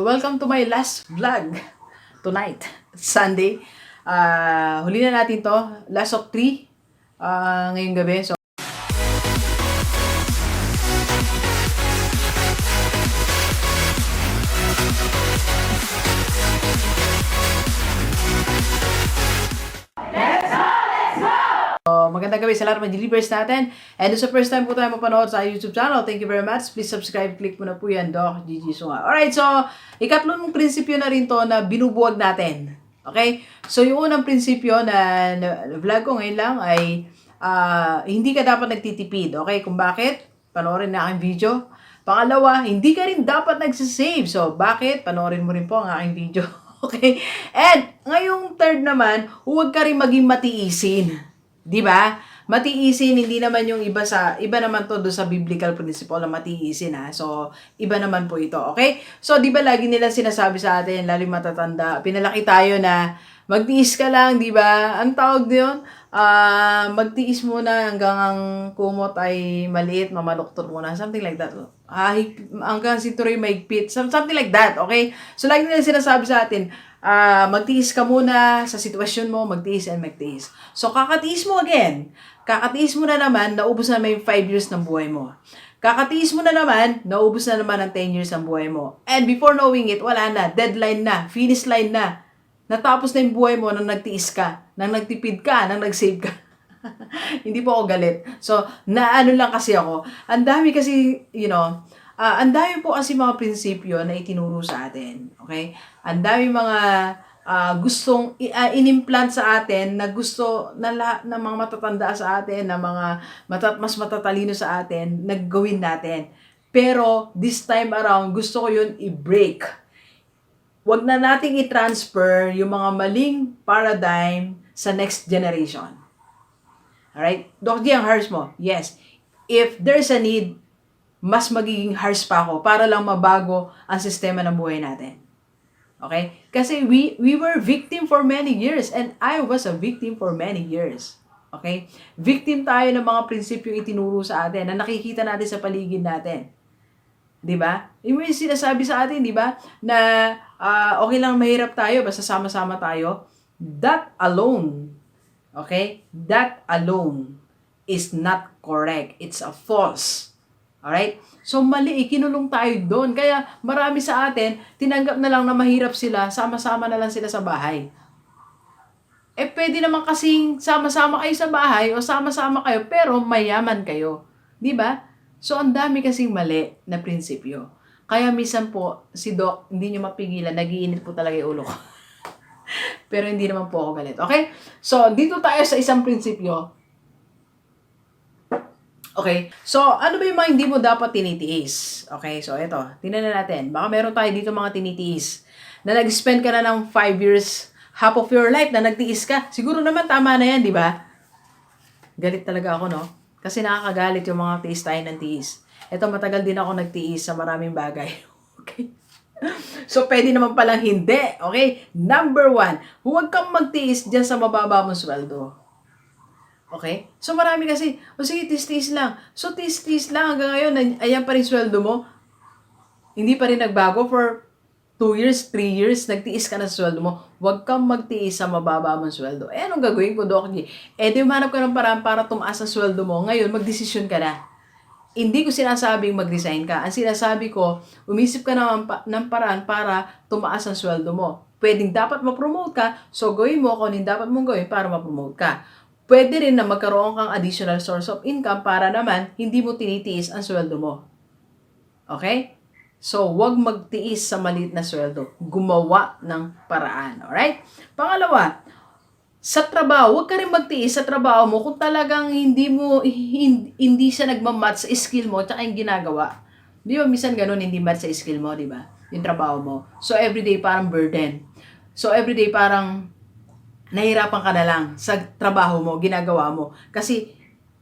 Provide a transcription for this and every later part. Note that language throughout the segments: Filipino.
Welcome to my last vlog tonight, Sunday. Huli na natin to, last of 3 ngayong gabi. So, magandang gabi sa lahat ng delivers natin. And sa first time po tayo mapanood sa YouTube channel, thank you very much. Please subscribe, click mo na po yan, Doc Gigi Sunga. Alright, so, ikatlong prinsipyo na rin to na binubuwag natin. Okay? So, yung unang prinsipyo na vlog ko ngayon lang ay hindi ka dapat nagtitipid. Okay? Kung bakit? Panoorin na aking video. Pangalawa, hindi ka rin dapat nagsisave. So, bakit? Panoorin mo rin po ang aking video. Okay? And, ngayong third naman, huwag ka rin maging matiisin. 'Di ba? Matiisin, hindi naman yung iba naman to do sa biblical principle na matiisin ha. So, iba naman po ito, okay? So, 'di ba lagi nila sinasabi sa atin, lalo yung matatanda, pinalaki tayo na magtiis ka lang, 'di ba? Ang tawag doon, magtiis muna hanggang ang kumot ay maliit, mamaluktot muna, something like that. Hanggang sinturoy maigpit, something like that, okay? So, lagi nila sinasabi sa atin, magtiis ka muna sa sitwasyon mo, magtiis and magtiis. So, kakatiis mo again. Kakatiis mo na naman, naubos na naman yung 5 years ng buhay mo. Kakatiis mo na naman, naubos na naman ang 10 years ng buhay mo. And before knowing it, wala na, deadline na, finish line na. Natapos na yung buhay mo nang nagtiis ka, nang nagtipid ka, nang nagsave ka. Hindi po ako galit. So, naano lang kasi ako. Ang dami kasi, ang dami po kasi mga prinsipyo na itinuro sa atin. Okay? Ang dami mga gustong inimplant sa atin na gusto na lahat ng mga matatanda sa atin, na mga mas matatalino sa atin, naggawin natin. Pero this time around, gusto ko yun i-break. Huwag na nating i-transfer yung mga maling paradigm sa next generation. Alright? Doc G, ang harsh mo. Yes. If there's a need, mas magiging harsh pa ako para lang mabago ang sistema ng buhay natin. Okay? Kasi we were victim for many years and I was a victim for many years. Okay? Victim tayo ng mga prinsipyong itinuro sa atin na nakikita natin sa paligid natin. 'Di ba? Yung sinasabi sa atin, 'di ba, na okay lang mahirap tayo basta sama-sama tayo. That alone, okay? That alone is not correct. It's a false. Alright? So, mali, ikinulong tayo doon. Kaya, marami sa atin, tinanggap na lang na mahirap sila, sama-sama na lang sila sa bahay. Pwede naman kasing sama-sama kayo sa bahay o sama-sama kayo, pero mayaman kayo. Di ba? So, ang dami kasing mali na prinsipyo. Kaya, minsan po, si Doc, hindi nyo mapigilan, nagiinit po talaga yung ulo ko. Pero hindi naman po ako galit. Okay? So, dito tayo sa isang prinsipyo. Okay, so ano ba yung mga hindi mo dapat tinitiis? Okay, so ito, tingnan na natin. Baka meron tayo dito mga tinitiis na nag-spend ka na ng 5 years, half of your life na nagtiis ka. Siguro naman tama na yan, di ba? Galit talaga ako, no? Kasi nakakagalit yung mga tiis tayo ng tiis. Ito, matagal din ako nagtiis sa maraming bagay. Okay? So, pwede naman palang hindi. Okay? Number 1, huwag kang magtiis dyan sa mababa mong sweldo. Okay? So, marami kasi, sige, tis-tis lang. So, tis-tis lang hanggang ngayon, ayan pa rin sweldo mo. Hindi pa rin nagbago for 2 years, 3 years, nagtiis ka na sa sweldo mo. Huwag kang magtiis sa mababa mong sweldo. Anong gagawin ko, Doc G? Di umanap ka ng paraan para tumaas ang sweldo mo. Ngayon, magdesisyon ka na. Hindi ko sinasabing mag-resign ka. Ang sinasabi ko, umisip ka ng paraan para tumaas ang sweldo mo. Pwedeng dapat ma-promote ka, so gawin mo kung ano dapat mong gawin para ma-promote ka. Pwede rin na magkaroon kang additional source of income para naman hindi mo tinitiis ang sweldo mo. Okay? So, huwag magtiis sa maliit na sweldo. Gumawa ng paraan. Alright? Pangalawa, sa trabaho, huwag ka rin magtiis sa trabaho mo kung talagang hindi siya nagmamatch sa skill mo at yung ginagawa. Di ba, minsan ganun, hindi match sa skill mo, di ba? Yung trabaho mo. So, everyday parang burden. So, everyday parang nahirapan ka na lang sa trabaho mo, ginagawa mo. Kasi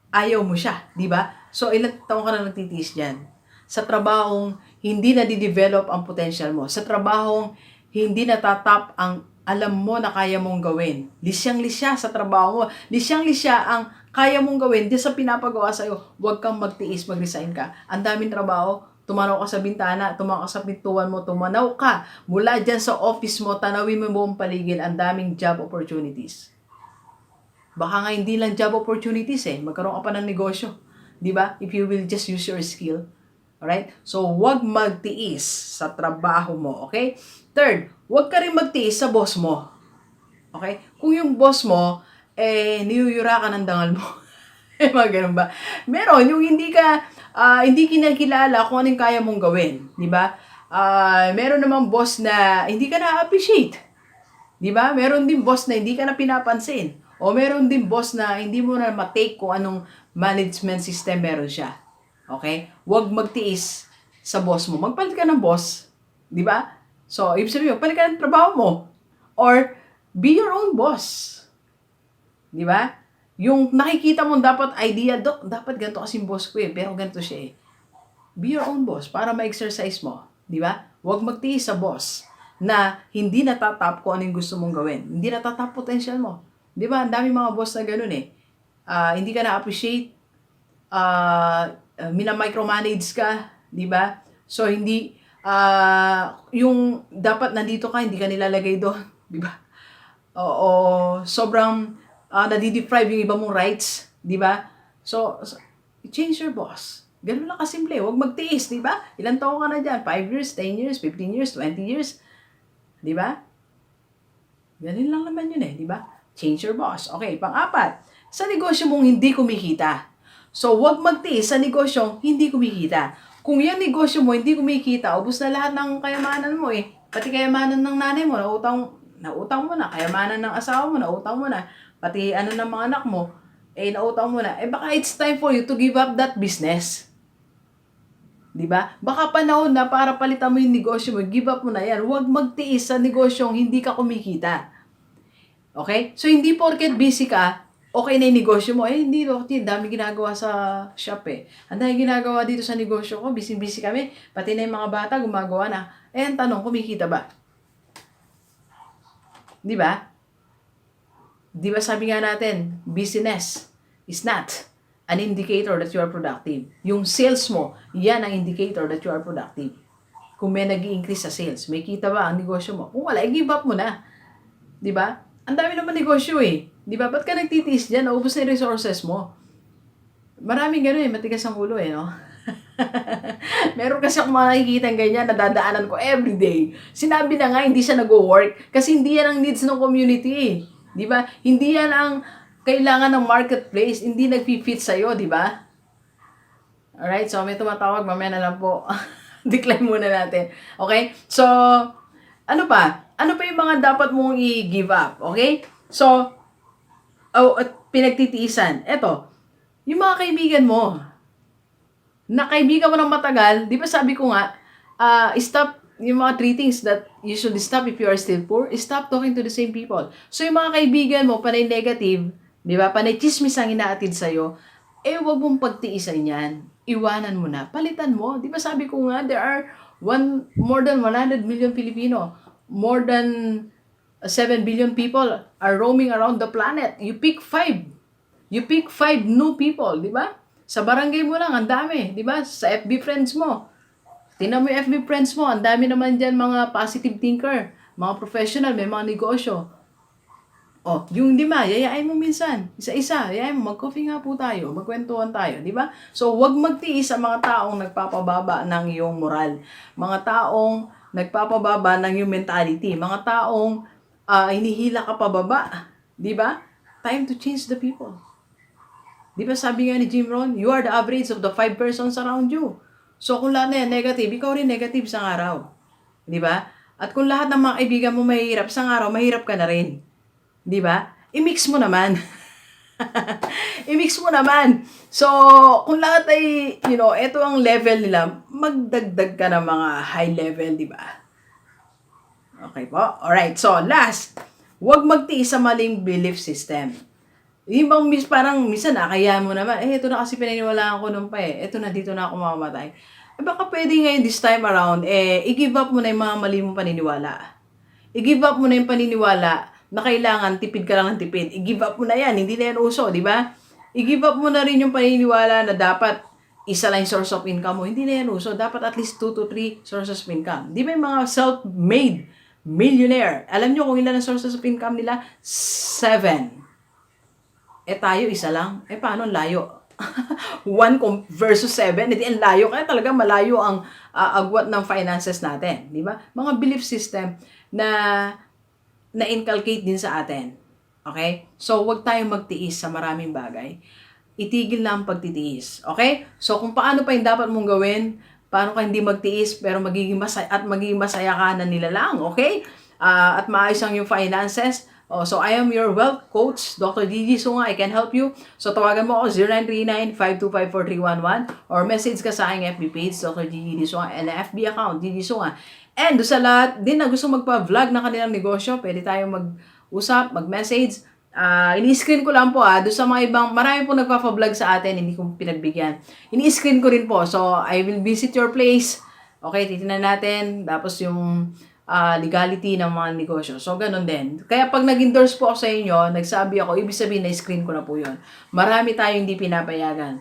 ayaw mo siya, di ba? So, ilang taon ka na nagtitiis dyan? Sa trabahong hindi na-develop ang potential mo. Sa trabahong hindi natatap ang alam mo na kaya mong gawin. Lisyang-lisya sa trabaho mo. Lisyang-lisya ang kaya mong gawin. Di sa pinapagawa sa'yo, huwag kang magtiis, mag-resign ka. Ang daming trabaho, tumanaw ka sa bintana, tumanaw ka sa pintuan mo, tumanaw ka mula dyan sa office mo, tanawin mo buong paligid, ang daming job opportunities. Baka nga hindi lang job opportunities magkaroon ka pa ng negosyo. Di ba? If you will just use your skill. Alright? So, huwag magtiis sa trabaho mo. Okay? Third, huwag ka rin magtiis sa boss mo. Okay? Kung yung boss mo, niyuyura ka ng dangal mo. Mga ganun ba? Meron, yung hindi kinakilala kung anong kaya mong gawin. Di ba? Meron namang boss na hindi ka na-appreciate. Di ba? Meron din boss na hindi ka na pinapansin. O meron din boss na hindi mo na matake kung anong management system meron siya. Okay? Huwag magtiis sa boss mo. Magpalit ka ng boss. Di ba? So, ibig sabihin, palit ka ng trabaho mo. Or, be your own boss. Di ba? Yung nakikita mo dapat idea, dapat ganito kasing boss ko pero ganito siya Be your own boss para ma-exercise mo. Di ba? Huwag magtiis sa boss na hindi natatap kung anong gusto mong gawin. Hindi natatap potential mo. Di ba? Ang dami mga boss na ganun hindi ka na-appreciate. Mina-micromanage ka. Di ba? So, hindi, yung dapat nandito ka, hindi ka nilalagay doon. Di ba? O sobrang nadi-deprive yung iba mong rights, di ba? So, change your boss. Ganun lang kasimple. Huwag magtiis, di ba? Ilang taon ka na dyan? 5 years, 10 years, 15 years, 20 years. Di ba? Ganun lang naman yun di ba? Change your boss. Okay, pang-apat. Sa negosyo mong hindi kumikita. So, huwag magtiis sa negosyo hindi kumikita. Kung yung negosyo mo hindi kumikita, ubos na lahat ng kayamanan mo Pati kayamanan ng nanay mo, nautang mo na. Kayamanan ng asawa mo, nautang mo na. Pati ng mga anak mo, nautang mo na. Baka it's time for you to give up that business. Diba? Baka panahon na para palitan mo yung negosyo mo, give up mo na yan. Huwag magtiis sa negosyong hindi ka kumikita. Okay? So, hindi porket busy ka, okay na yung negosyo mo. Hindi, dami ginagawa sa shop Ang dami ginagawa dito sa negosyo ko, busy-busy kami. Pati na yung mga bata, gumagawa na. Ang tanong, kumikita ba? Diba? Di ba sabi nga natin, business is not an indicator that you are productive. Yung sales mo, yan ang indicator that you are productive. Kung may nag-i-increase sa sales, may kita ba ang negosyo mo? Kung wala, give up mo na. Di ba? Ang dami naman negosyo Di ba? Ba't ka nagtitiis dyan? Naubos na yung resources mo. Maraming gano'n matigas ang ulo no? Meron kasi akong mga nakikita ganyan, nadadaanan ko everyday. Sinabi na nga, hindi siya nag-work kasi hindi yan ang needs ng community. Di ba? Hindi yan ang kailangan ng marketplace. Hindi nag-fit sa'yo, di ba? Alright, so may tumatawag. Mamaya na lang po. Decline muna natin. Okay? So, ano pa? Ano pa yung mga dapat mong i-give up? Okay? So, pinagtitiisan. Eto, yung mga kaibigan mo, na kaibigan mo ng matagal, di ba sabi ko nga, stop yung mga 3 things that you should stop if you are still poor, stop talking to the same people. So, yung mga kaibigan mo, panay negative, di ba, panay chismis ang inaatid sa'yo, wag mong pagtiisan yan. Iwanan mo na. Palitan mo. Di ba sabi ko nga, there are more than 100 million Filipino. More than 7 billion people are roaming around the planet. You pick 5. You pick 5 new people, di ba? Sa barangay mo lang, ang dami, di ba? Sa FB friends mo. Tingnan mo yung FB friends mo, ang dami naman dyan mga positive thinker, mga professional, may mga negosyo. Yung di ba, yayain mo minsan, isa-isa, yayain mo, mag-coffee nga po tayo, magkwentuhan tayo, di ba? So, huwag magtiis sa mga taong nagpapababa ng iyong moral, mga taong nagpapababa ng iyong mentality, mga taong hinihila ka pababa, di ba? Time to change the people. Di ba sabi nga ni Jim Rohn, you are the average of the 5 persons around you. So, kung lahat na yan negative, ikaw rin negative sa araw. Di ba? At kung lahat ng mga kaibigan mo mahirap sa araw, mahirap ka na rin. Di ba? I-mix mo naman. I-mix mo naman. So, kung lahat ay, ito ang level nila, magdagdag ka ng mga high level, di ba? Okay po? Alright. So, last, huwag magtiis sa maling belief system. Yung bang parang minsan kaya mo naman, ito na kasi pinaniwalaan ko nung ito na, dito na ako mamamatay. Baka pwede ngayon this time around, i-give up mo na yung mga mali mong paniniwala. I-give up mo na yung paniniwala na kailangan tipid ka lang ng tipid. I-give up mo na yan, hindi na yan uso, di ba? I-give up mo na rin yung paniniwala na dapat isa lang yung source of income mo, hindi na yan uso. Dapat at least 2 to 3 sources of income. Di ba yung mga self-made millionaire? Alam nyo kung ilan ang sources of income nila? 7. Tayo, isa lang. Paano ang layo? 1 versus 7, hindi ang layo. Kaya talaga malayo ang agwat ng finances natin. Di ba? Mga belief system na inculcate din sa atin. Okay? So, huwag tayong magtiis sa maraming bagay. Itigil na ang pagtitiis. Okay? So, kung paano pa yung dapat mong gawin, paano ka hindi magtiis, pero magiging masaya ka na nila lang. Okay? At maayos ang yung finances. So, I am your wealth coach, Dr. Gigi Sunga. I can help you. So, tawagan mo ako 0939-525-4311 or message ka sa aking FB page, Dr. Gigi Sunga, and FB account, Gigi Sunga. And doon sa lahat din na gusto magpa-vlog ng kanilang negosyo, pwede tayong mag-usap, mag-message. Ini-screen ko lang po doon sa mga ibang, marami po nagpa-vlog sa atin, hindi ko pinagbigyan. Ini-screen ko rin po. So, I will visit your place. Okay, titingnan natin. Tapos yung legality ng mga negosyo. So, ganun din. Kaya pag nag-endorse po ako sa inyo, nagsabi ako, ibig sabihin na-screen ko na po yun. Marami tayong hindi pinapayagan.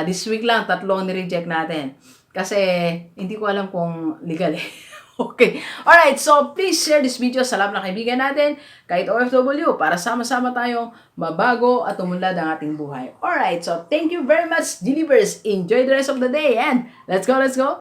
This week lang, 3 ang ni-reject natin. Kasi, hindi ko alam kung legal eh. Okay. Alright, so please share this video sa lahat ng kaibigan natin, kahit OFW, para sama-sama tayong mabago at umunlad ang ating buhay. Alright, so thank you very much, Delivers. Enjoy the rest of the day and let's go, let's go!